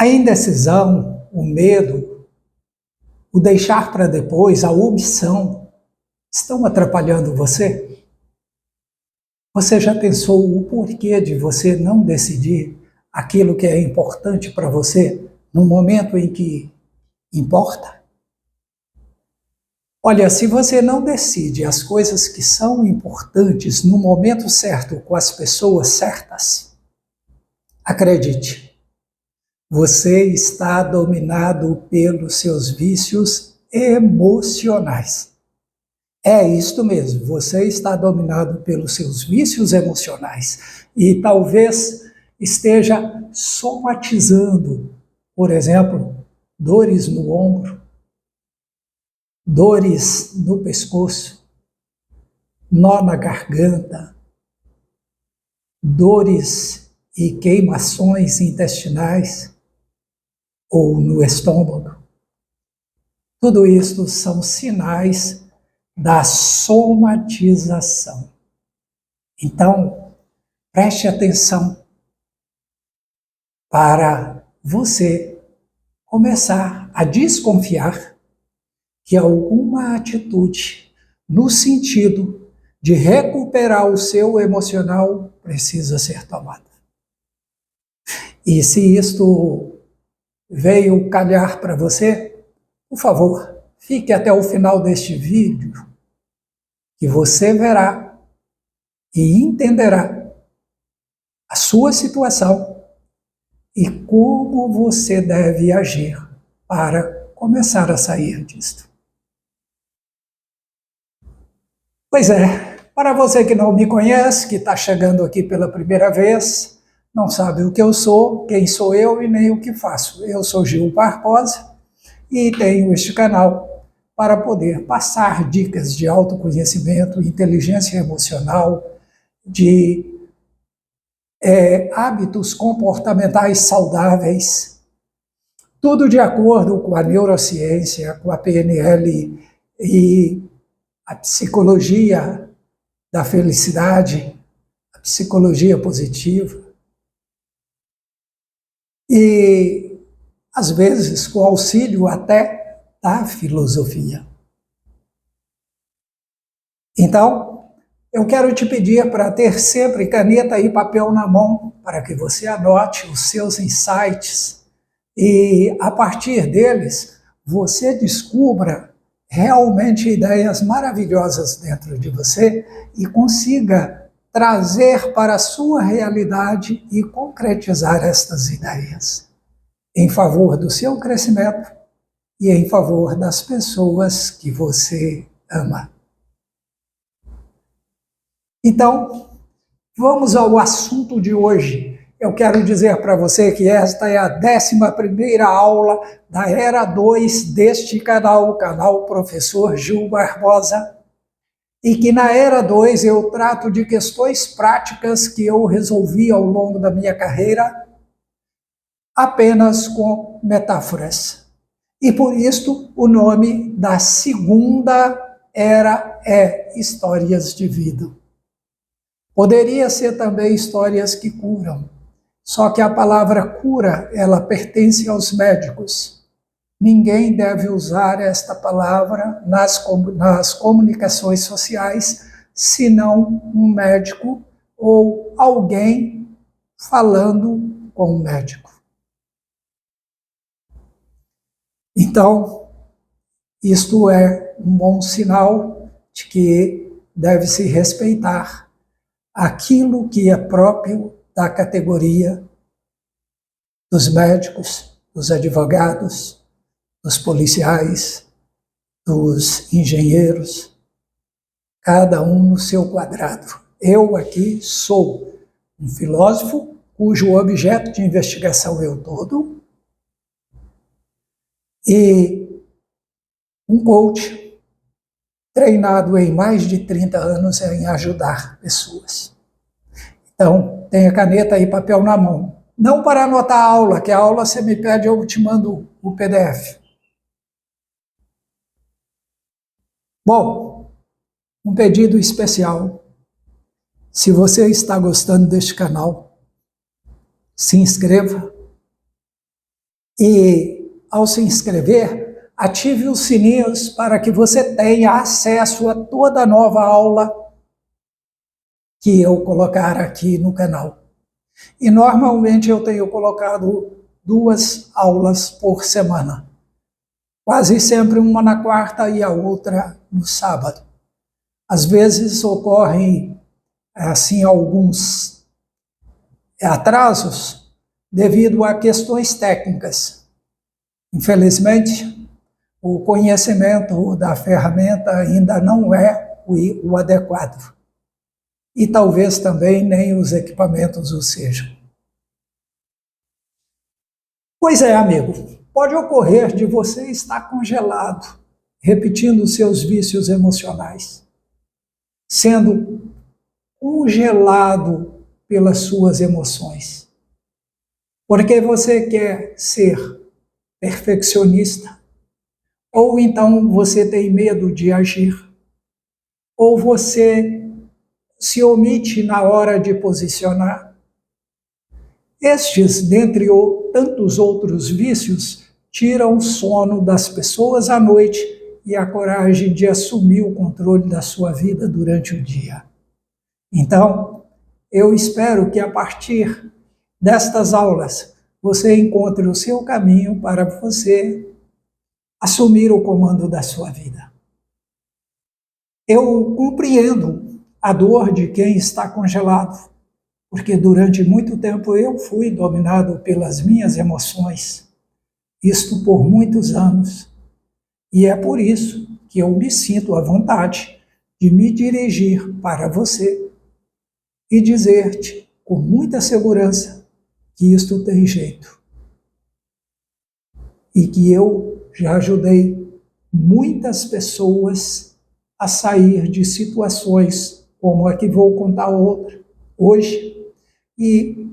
A indecisão, o medo, o deixar para depois, a omissão, estão atrapalhando você? Você já pensou o porquê de você não decidir aquilo que é importante para você no momento em que importa? Olha, se você não decide as coisas que são importantes no momento certo com as pessoas certas, acredite, você está dominado pelos seus vícios emocionais. É isto mesmo, você está dominado pelos seus vícios emocionais e talvez esteja somatizando, por exemplo, dores no ombro, dores no pescoço, nó na garganta, dores e queimações intestinais ou no estômago. Tudo isso são sinais da somatização. Então, preste atenção para você começar a desconfiar que alguma atitude no sentido de recuperar o seu emocional precisa ser tomada. E se isto veio calhar para você, por favor, fique até o final deste vídeo, que você verá e entenderá a sua situação e como você deve agir para começar a sair disto. Pois é, para você que não me conhece, que está chegando aqui pela primeira vez, não sabe o que eu sou, quem sou eu e nem o que faço. Eu sou Gil Barbosa e tenho este canal para poder passar dicas de autoconhecimento, inteligência emocional, de hábitos comportamentais saudáveis, tudo de acordo com a neurociência, com a PNL e a psicologia da felicidade, a psicologia positiva. E, às vezes, com auxílio até da filosofia. Então, eu quero te pedir para ter sempre caneta e papel na mão, para que você anote os seus insights e, a partir deles, você descubra realmente ideias maravilhosas dentro de você e consiga trazer para a sua realidade e concretizar estas ideias em favor do seu crescimento e em favor das pessoas que você ama. Então, vamos ao assunto de hoje. Eu quero dizer para você que esta é a 11ª aula da Era 2 deste canal, o canal Professor Gil Barbosa, e que na Era 2 eu trato de questões práticas que eu resolvi ao longo da minha carreira apenas com metáforas. E por isto o nome da segunda era é Histórias de Vida. Poderia ser também histórias que curam, só que a palavra cura, ela pertence aos médicos. Ninguém deve usar esta palavra nas comunicações sociais, senão um médico ou alguém falando com um médico. Então, isto é um bom sinal de que deve-se respeitar aquilo que é próprio da categoria dos médicos, dos advogados, dos policiais, dos engenheiros, cada um no seu quadrado. Eu aqui sou um filósofo cujo objeto de investigação é o todo e um coach treinado em mais de 30 anos em ajudar pessoas. Então, tenha caneta e papel na mão. Não para anotar a aula, que a aula você me pede, eu te mando o PDF. Bom, um pedido especial. Se você está gostando deste canal, se inscreva, E, ao se inscrever, ative os sininhos para que você tenha acesso a toda nova aula que eu colocar aqui no canal. E normalmente eu tenho colocado 2 aulas por semana. Quase sempre uma na quarta e a outra no sábado. Às vezes ocorrem assim alguns atrasos devido a questões técnicas. Infelizmente, o conhecimento da ferramenta ainda não é o adequado. E talvez também nem os equipamentos o sejam. Pois é, amigo, pode ocorrer de você estar congelado, repetindo seus vícios emocionais, sendo congelado pelas suas emoções. Porque você quer ser perfeccionista, ou então você tem medo de agir, ou você se omite na hora de posicionar. Estes, dentre tantos outros vícios, tiram o sono das pessoas à noite e a coragem de assumir o controle da sua vida durante o dia. Então, eu espero que a partir destas aulas você encontre o seu caminho para você assumir o comando da sua vida. Eu compreendo a dor de quem está congelado, porque durante muito tempo eu fui dominado pelas minhas emoções, isto por muitos anos, e é por isso que eu me sinto à vontade de me dirigir para você e dizer-te com muita segurança que isto tem jeito e que eu já ajudei muitas pessoas a sair de situações como a que vou contar hoje, e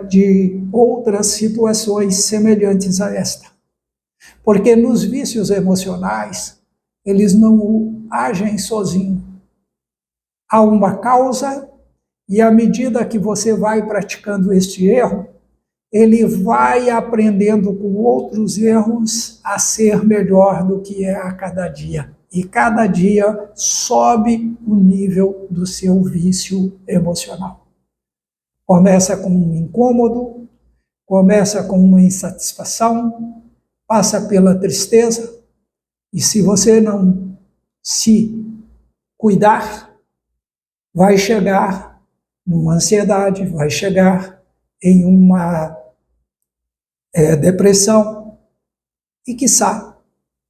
de outras situações semelhantes a esta. Porque nos vícios emocionais, eles não agem sozinhos. Há uma causa, e à medida que você vai praticando este erro, ele vai aprendendo com outros erros a ser melhor do que é a cada dia. E cada dia sobe o nível do seu vício emocional. Começa com um incômodo, começa com uma insatisfação, passa pela tristeza, e se você não se cuidar, vai chegar numa ansiedade, vai chegar em uma depressão e, quiçá,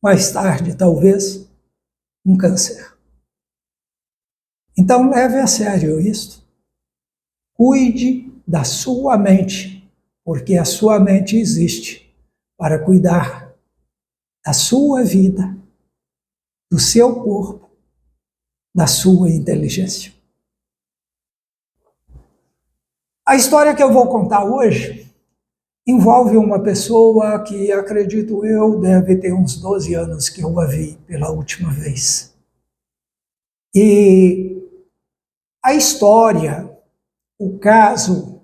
mais tarde, talvez, um câncer. Então, leve a sério isto. Cuide da sua mente, porque a sua mente existe para cuidar da sua vida, do seu corpo, da sua inteligência. A história que eu vou contar hoje envolve uma pessoa que, acredito eu, deve ter uns 12 anos que eu a vi pela última vez. E a história, o caso,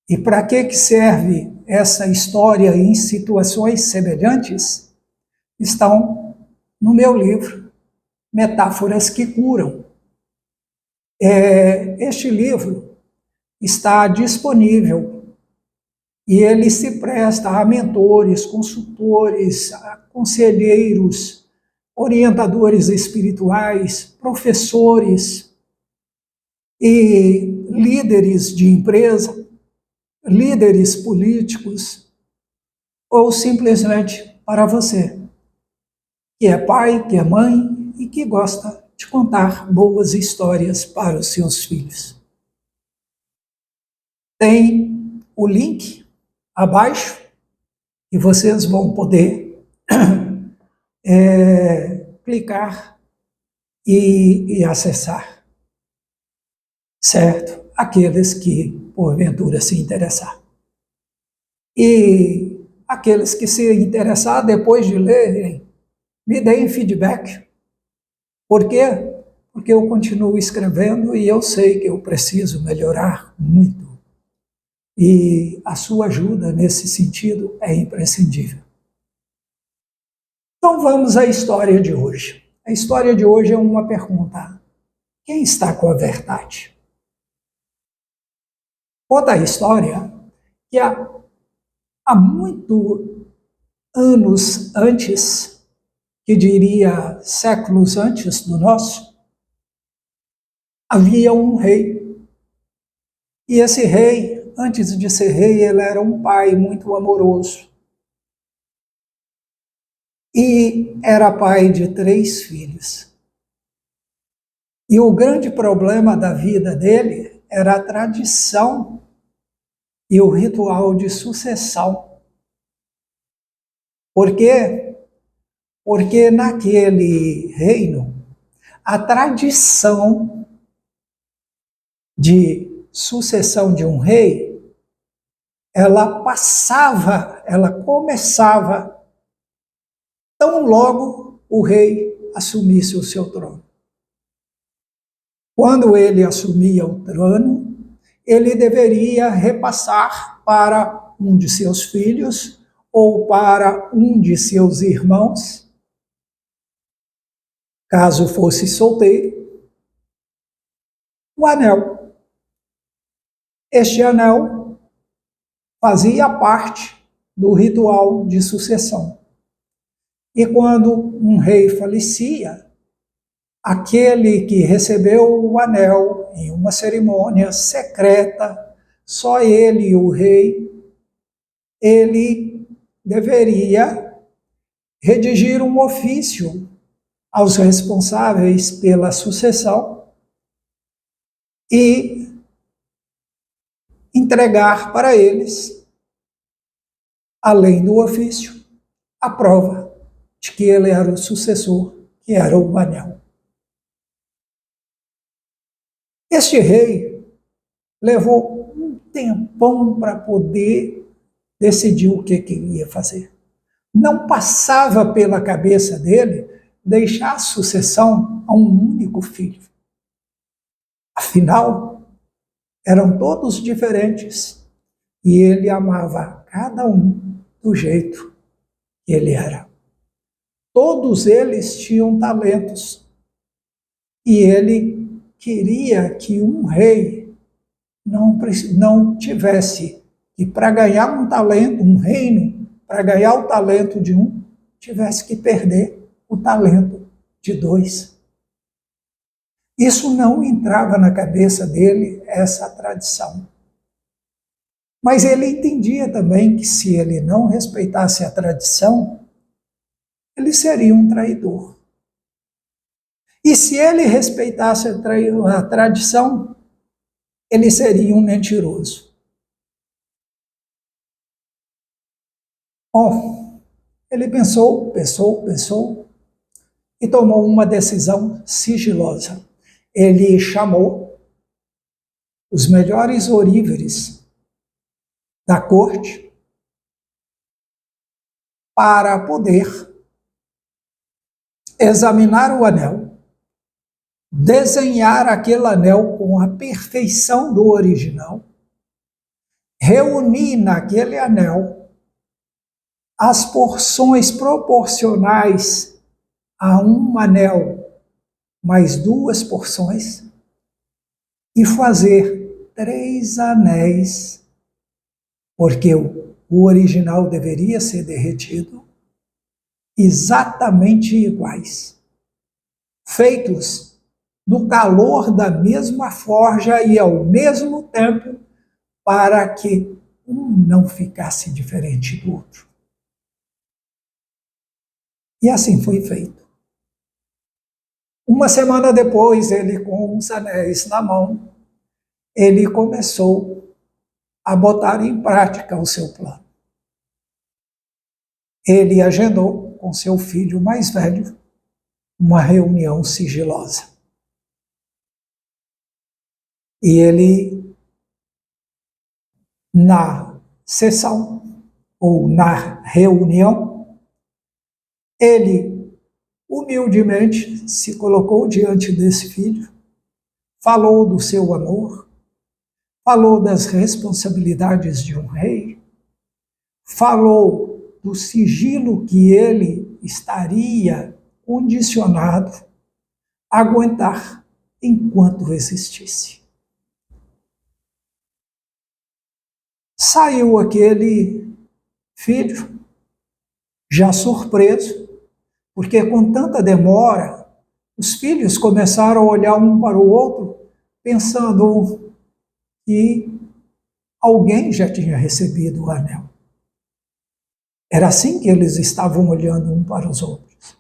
e para que serve essa história em situações semelhantes, estão no meu livro, Metáforas que Curam. Este livro está disponível e ele se presta a mentores, consultores, a conselheiros, orientadores espirituais, professores e líderes de empresa, líderes políticos, ou simplesmente para você, que é pai, que é mãe e que gosta de contar boas histórias para os seus filhos. Tem o link abaixo e vocês vão poder clicar e acessar, certo? Aqueles que, porventura, se interessar. E aqueles que se interessar, depois de lerem, me deem feedback. Por quê? Porque eu continuo escrevendo e eu sei que eu preciso melhorar muito. e a sua ajuda nesse sentido é imprescindível. Então vamos à história de hoje. A história de hoje é uma pergunta: quem está com a verdade? Conta a história que há muito anos antes, que diria séculos antes do nosso, havia um rei. E esse rei, antes de ser rei, ele era um pai muito amoroso. E era pai de 3 filhos. E o grande problema da vida dele era a tradição e o ritual de sucessão. Por quê? Porque naquele reino, a tradição de sucessão de um rei, ela começava tão logo o rei assumisse o seu trono. Quando ele assumia o trono, ele deveria repassar para um de seus filhos ou para um de seus irmãos, caso fosse solteiro, o anel. Este anel fazia parte do ritual de sucessão. E quando um rei falecia, aquele que recebeu o anel em uma cerimônia secreta, só ele, o rei, ele deveria redigir um ofício aos responsáveis pela sucessão e entregar para eles, além do ofício, a prova de que ele era o sucessor, que era o anel. Este rei levou um tempão para poder decidir o que queria fazer. Não passava pela cabeça dele deixar a sucessão a um único filho. Afinal, eram todos diferentes e ele amava cada um do jeito que ele era. Todos eles tinham talentos e ele queria que um rei não tivesse que, para ganhar um talento, um reino, para ganhar o talento de um, tivesse que perder o talento de 2. Isso não entrava na cabeça dele, essa tradição. Mas ele entendia também que se ele não respeitasse a tradição, ele seria um traidor. E se ele respeitasse a tradição, ele seria um mentiroso. Bom, ele pensou e tomou uma decisão sigilosa. Ele chamou os melhores oríveres da corte para poder examinar o anel, desenhar aquele anel com a perfeição do original, reunir naquele anel as porções proporcionais a um anel mais 2 porções e fazer 3 anéis, porque o original deveria ser derretido, exatamente iguais, feitos no calor da mesma forja e ao mesmo tempo, para que um não ficasse diferente do outro. E assim foi feito. Uma semana depois, ele com os anéis na mão, ele começou a botar em prática o seu plano. Ele agendou com seu filho mais velho uma reunião sigilosa. E ele, na sessão, ou na reunião, ele humildemente se colocou diante desse filho, falou do seu amor, falou das responsabilidades de um rei, falou do sigilo que ele estaria condicionado a aguentar enquanto existisse. Saiu aquele filho, já surpreso, porque com tanta demora, os filhos começaram a olhar um para o outro, pensando que alguém já tinha recebido o anel. Era assim que eles estavam olhando um para os outros.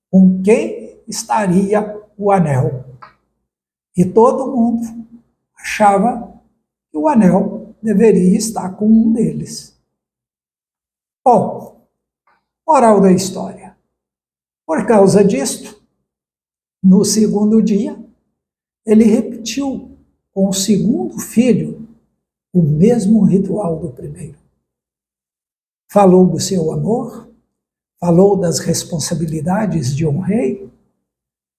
Com quem estaria o anel? E todo mundo achava que o anel deveria estar com um deles. Bom, moral da história. Por causa disto, no segundo dia, ele repetiu com o segundo filho o mesmo ritual do primeiro. Falou do seu amor, falou das responsabilidades de um rei,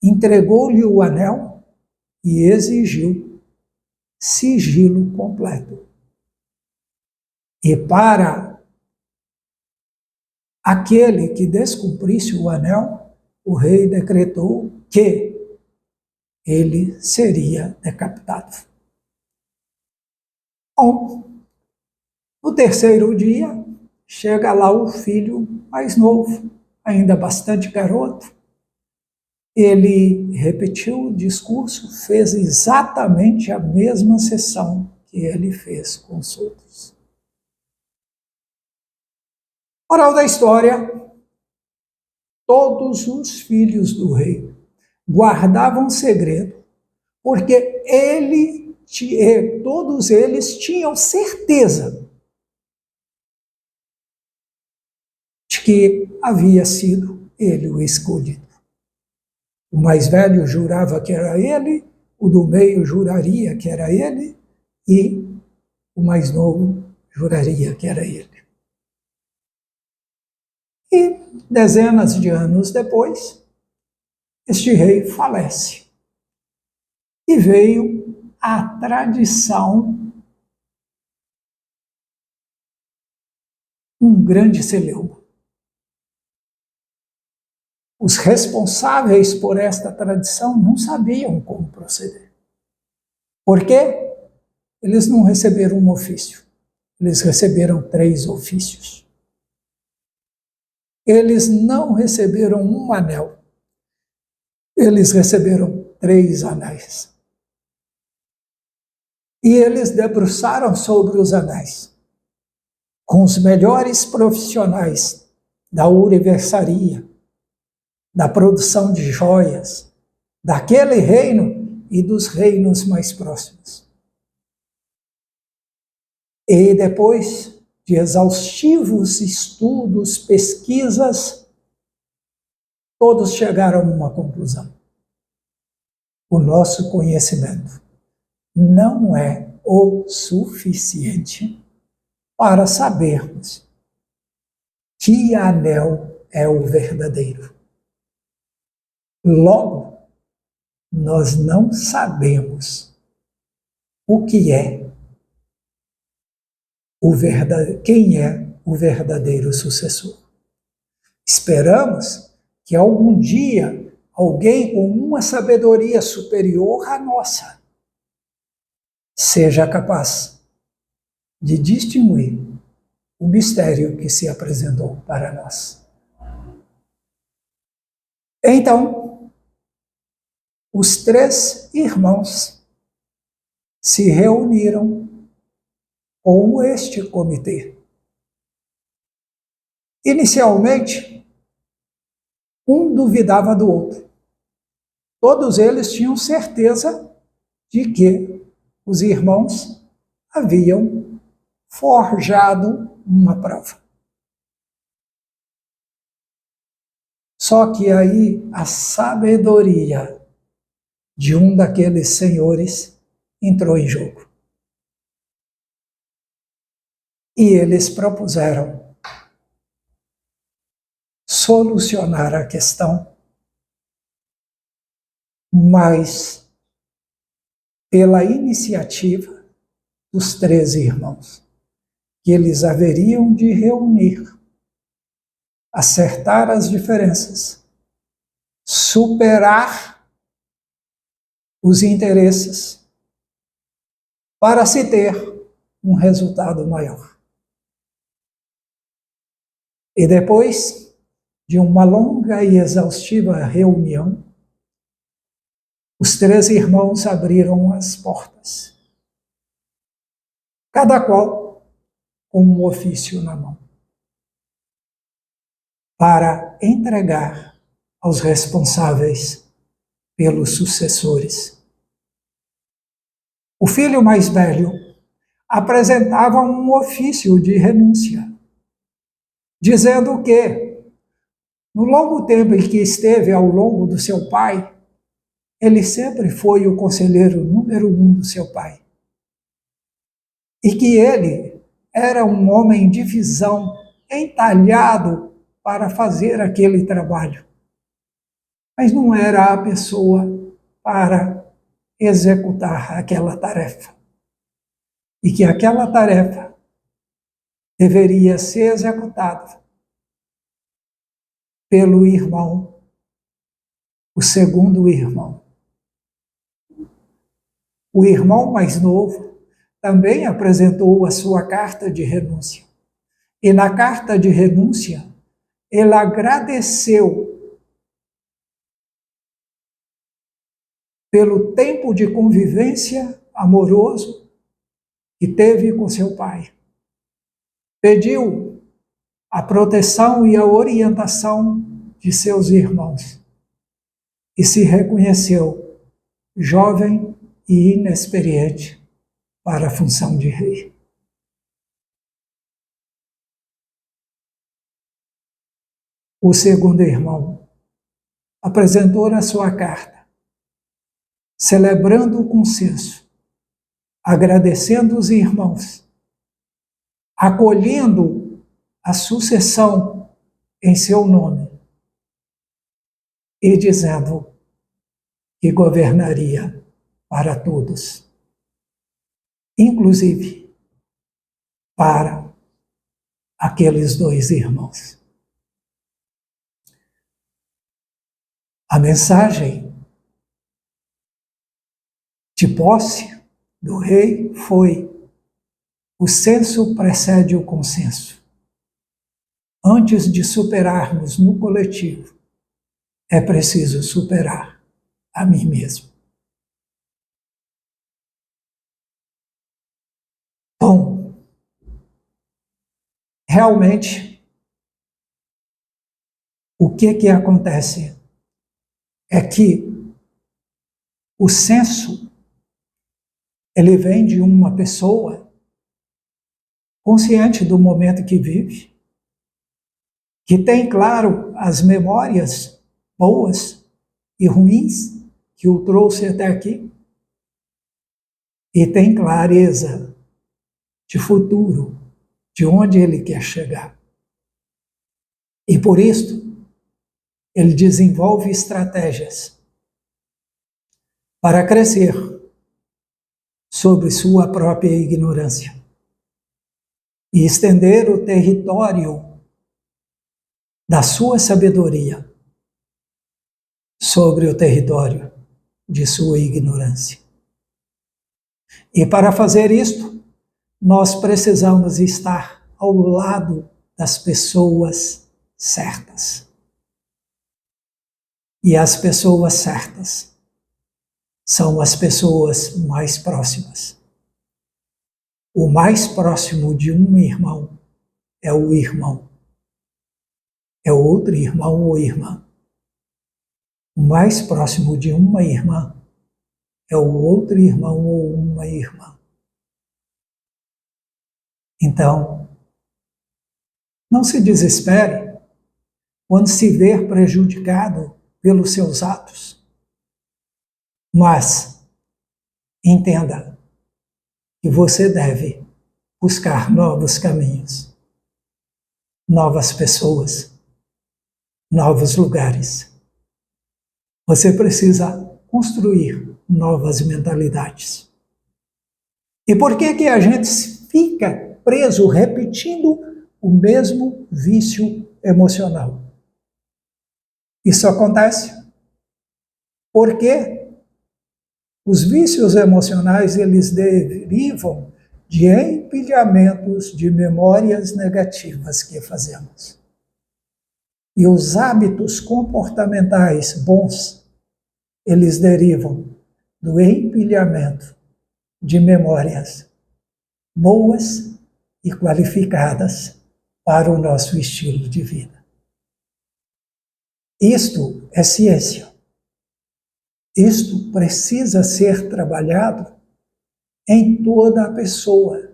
entregou-lhe o anel e exigiu sigilo completo. E para aquele que descumprisse o anel, o rei decretou que ele seria decapitado. Bom, no terceiro dia, chega lá o filho mais novo, ainda bastante garoto. Ele repetiu o discurso, fez exatamente a mesma sessão que ele fez com os outros. Moral da história: todos os filhos do rei guardavam segredo, porque todos eles tinham certeza de que havia sido ele o escolhido. O mais velho jurava que era ele, o do meio juraria que era ele, e o mais novo juraria que era ele. E dezenas de anos depois, este rei falece. E veio a tradição, um grande celeuma. Os responsáveis por esta tradição não sabiam como proceder. Por quê? Eles não receberam um ofício, eles receberam 3 ofícios. Eles não receberam um anel, eles receberam 3 anéis. E eles debruçaram sobre os anéis, com os melhores profissionais da ourivesaria, da produção de joias, daquele reino e dos reinos mais próximos. E depois de exaustivos estudos, pesquisas, todos chegaram a uma conclusão. O nosso conhecimento não é o suficiente para sabermos que anel é o verdadeiro. Logo, nós não sabemos o que é quem é o verdadeiro sucessor. Esperamos que algum dia alguém com uma sabedoria superior à nossa seja capaz de distinguir o mistério que se apresentou para nós. Então, os 3 irmãos se reuniram com este comitê. Inicialmente, um duvidava do outro. Todos eles tinham certeza de que os irmãos haviam forjado uma prova. Só que aí a sabedoria de um daqueles senhores entrou em jogo. E eles propuseram solucionar a questão, mas pela iniciativa dos 13 irmãos, que eles haveriam de reunir, acertar as diferenças, superar os interesses, para se ter um resultado maior. E depois de uma longa e exaustiva reunião, os 13 irmãos abriram as portas, cada qual com um ofício na mão, para entregar aos responsáveis pelos sucessores. O filho mais velho apresentava um ofício de renúncia, dizendo que, no longo tempo em que esteve ao longo do seu pai, ele sempre foi o conselheiro número 1 do seu pai. E que ele era um homem de visão, entalhado para fazer aquele trabalho. Mas não era a pessoa para executar aquela tarefa. E que aquela tarefa deveria ser executada pelo irmão, o segundo irmão. O irmão mais novo também apresentou a sua carta de renúncia. E na carta de renúncia, ele agradeceu pelo tempo de convivência amoroso que teve com seu pai. Pediu a proteção e a orientação de seus irmãos e se reconheceu jovem e inexperiente para a função de rei. O segundo irmão apresentou na sua carta, celebrando o consenso, agradecendo os irmãos, acolhendo a sucessão em seu nome e dizendo que governaria para todos, inclusive para aqueles 2 irmãos. A mensagem de posse do rei foi: o senso precede o consenso. Antes de superarmos no coletivo, é preciso superar a mim mesmo. Bom, realmente, o que acontece é que o senso, ele vem de uma pessoa consciente do momento que vive, que tem, claro, as memórias boas e ruins que o trouxe até aqui, e tem clareza de futuro, de onde ele quer chegar. E por isso, ele desenvolve estratégias para crescer sobre sua própria ignorância e estender o território da sua sabedoria sobre o território de sua ignorância. E para fazer isto, nós precisamos estar ao lado das pessoas certas. E as pessoas certas são as pessoas mais próximas. O mais próximo de um irmão é o irmão. É outro irmão ou irmã. O mais próximo de uma irmã é o outro irmão ou uma irmã. Então, não se desespere quando se ver prejudicado pelos seus atos. Mas entenda que você deve buscar novos caminhos, novas pessoas, novos lugares. Você precisa construir novas mentalidades. E por que que a gente fica preso repetindo o mesmo vício emocional? Isso acontece porque os vícios emocionais, eles derivam de empilhamentos de memórias negativas que fazemos. E os hábitos comportamentais bons, eles derivam do empilhamento de memórias boas e qualificadas para o nosso estilo de vida. Isto é ciência. Isto precisa ser trabalhado em toda a pessoa.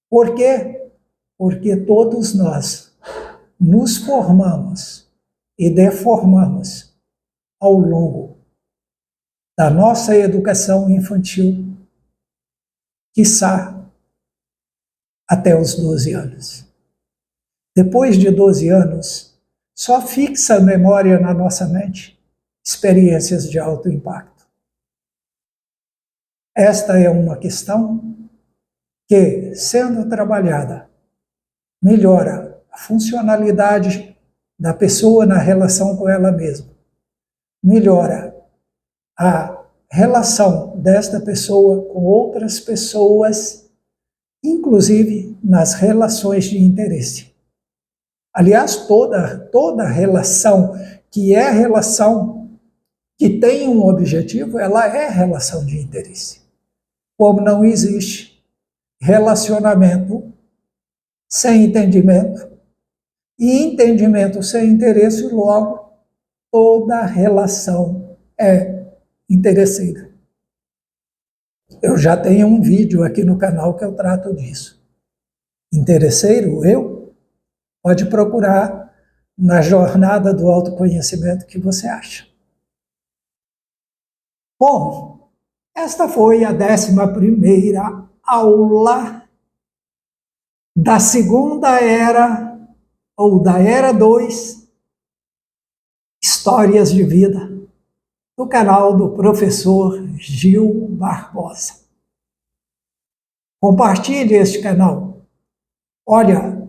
Por quê? Porque todos nós nos formamos e deformamos ao longo da nossa educação infantil, quiçá até os 12 anos. Depois de 12 anos, só fixa a memória na nossa mente experiências de alto impacto. Esta é uma questão que, sendo trabalhada, melhora a funcionalidade da pessoa na relação com ela mesma, melhora a relação desta pessoa com outras pessoas, inclusive nas relações de interesse. Aliás, toda relação que é relação que tem um objetivo, ela é relação de interesse. Como não existe relacionamento sem entendimento, e entendimento sem interesse, logo, toda relação é interesseira. Eu já tenho um vídeo aqui no canal que eu trato disso. Interesseiro, eu? Pode procurar na jornada do autoconhecimento que você acha. Bom, esta foi a 11ª aula da segunda era, ou da era 2, Histórias de Vida, do canal do professor Gil Barbosa. Compartilhe este canal. Olha,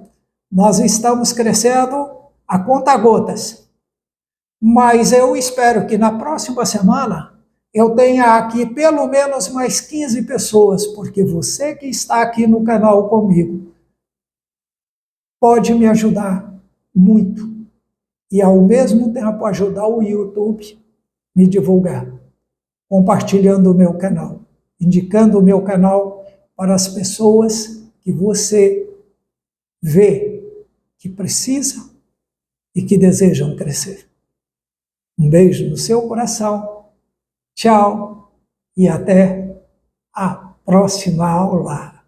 nós estamos crescendo a conta-gotas, mas eu espero que na próxima semana eu tenha aqui pelo menos mais 15 pessoas, porque você que está aqui no canal comigo pode me ajudar muito e ao mesmo tempo ajudar o YouTube me divulgar, compartilhando o meu canal, indicando o meu canal para as pessoas que você vê que precisam e que desejam crescer. Um beijo no seu coração. Tchau e até a próxima aula.